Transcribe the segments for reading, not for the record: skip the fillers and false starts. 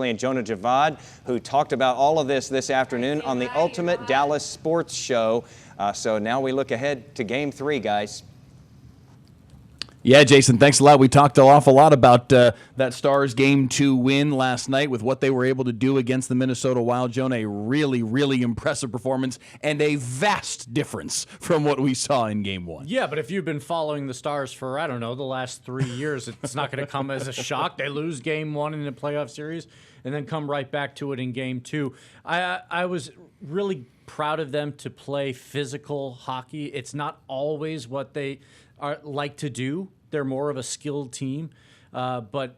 and Jonah who talked about all of this afternoon on the Ultimate Dallas Sports Show. So now we look ahead to Game 3, guys. Yeah, Jason, thanks a lot. We talked an awful lot about that Stars Game 2 win last night with what they were able to do against the Minnesota Wild. Jonah, a really, really impressive performance and a vast difference from what we saw in Game 1. Yeah, but if you've been following the Stars for, I don't know, the last 3 years, it's not going to come as a shock. They lose Game 1 in the playoff series and then come right back to it in Game 2. I was really proud of them to play physical hockey. It's not always what they like to do. They're more of a skilled team, but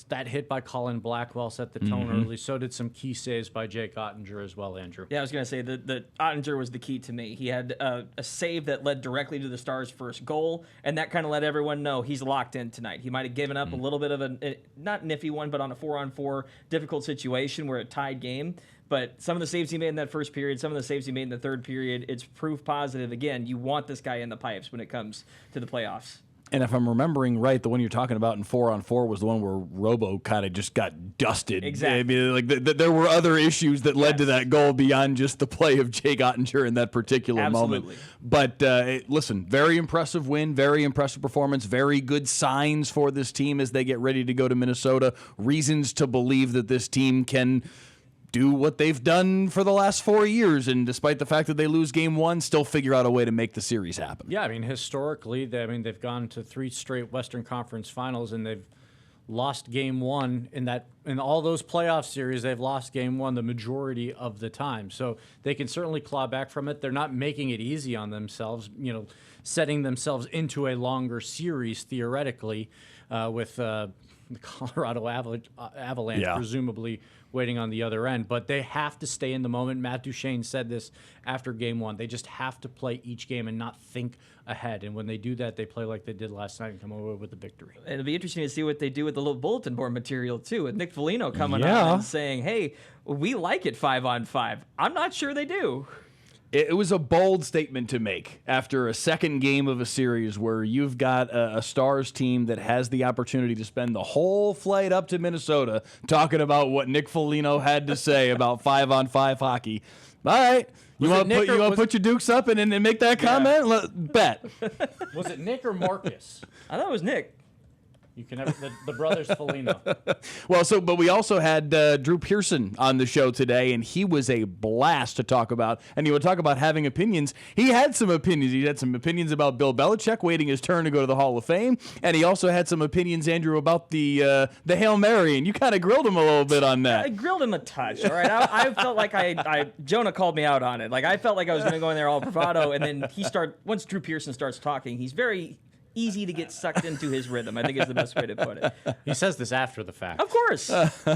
that hit by Colin Blackwell set the tone early. So did some key saves by Jake Ottinger as well, Andrew. Yeah, I was going to say that Ottinger was the key to me. He had a save that led directly to the Stars' first goal, and that kind of let everyone know he's locked in tonight. He might have given up a little bit of a not nifty one, but on a 4-on-4 difficult situation where it tied game. But some of the saves he made in that first period, some of the saves he made in the third period, it's proof positive. Again, you want this guy in the pipes when it comes to the playoffs. And if I'm remembering right, the one you're talking about in 4-on-4 was the one where Robo kind of just got dusted. Exactly. I mean, there were other issues that led to that goal beyond just the play of Jake Ottinger in that particular moment. But listen, very impressive win, very impressive performance, very good signs for this team as they get ready to go to Minnesota. Reasons to believe that this team can do what they've done for the last 4 years, and despite the fact that they lose Game 1, still figure out a way to make the series happen. Yeah, I mean, historically, they've gone to 3 straight Western Conference Finals, and they've lost Game 1 in all those playoff series. They've lost Game 1 the majority of the time, so they can certainly claw back from it. They're not making it easy on themselves, setting themselves into a longer series theoretically, with the Colorado Avalanche presumably waiting on the other end. But they have to stay in the moment. Matt Duchene said this after Game 1. They just have to play each game and not think ahead. And when they do that, they play like they did last night and come away with the victory. It'll be interesting to see what they do with the little bulletin board material, too, with Nick Foligno coming on and saying, hey, we like it 5-on-5. I'm not sure they do. It was a bold statement to make after a second game of a series where you've got a Stars team that has the opportunity to spend the whole flight up to Minnesota talking about what Nick Foligno had to say about 5-on-5 hockey. All right. You want to put your dukes up and make that comment? Bet. Was it Nick or Marcus? I thought it was Nick. You can have the brothers Foligno. But we also had Drew Pearson on the show today, and he was a blast to talk about. And he would talk about having opinions. He had some opinions. He had some opinions about Bill Belichick waiting his turn to go to the Hall of Fame, and he also had some opinions, Andrew, about the Hail Mary. And you kind of grilled him a little bit on that. I grilled him a touch. All right, I felt like Jonah called me out on it. Like I felt like I was going to go in there all bravado, and then once Drew Pearson starts talking, he's very easy to get sucked into his rhythm, I think is the best way to put it. He says this after the fact. Of course.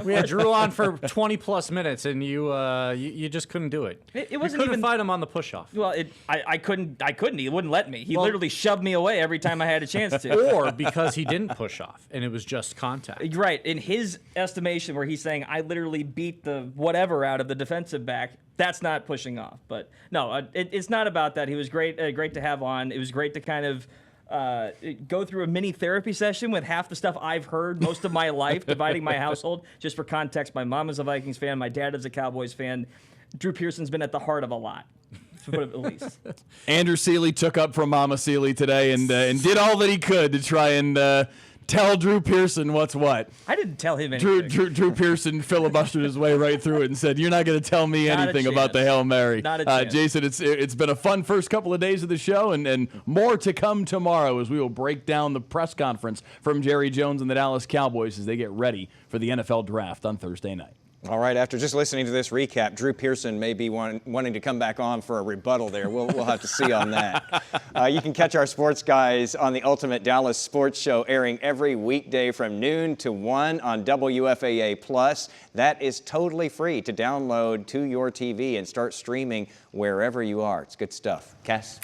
We had Drew on for 20-plus minutes, and you just couldn't do it. It wasn't you couldn't even fight him on the push-off. Well, I couldn't. He wouldn't let me. He literally shoved me away every time I had a chance to. Or because he didn't push off, and it was just contact. Right. In his estimation, where he's saying, I literally beat the whatever out of the defensive back, that's not pushing off. But no, it's not about that. He was great to have on. It was great to kind of go through a mini therapy session with half the stuff I've heard most of my life, dividing my household. Just for context, my mom is a Vikings fan, my dad is a Cowboys fan. Drew Pearson's been at the heart of a lot, to put it at least. Andrew Seeley took up from Mama Seeley today and did all that he could to try and tell Drew Pearson what's what. I didn't tell him anything. Drew Pearson filibustered his way right through it and said, "You're not going to tell me anything about the Hail Mary." Not a chance. Jason, it's been a fun first couple of days of the show, and more to come tomorrow as we will break down the press conference from Jerry Jones and the Dallas Cowboys as they get ready for the NFL Draft on Thursday night. All right, after just listening to this recap, Drew Pearson may be wanting to come back on for a rebuttal there. We'll have to see on that. You can catch our sports guys on the Ultimate Dallas Sports Show, airing every weekday from noon to 1 on WFAA+. That is totally free to download to your TV and start streaming wherever you are. It's good stuff. Cass?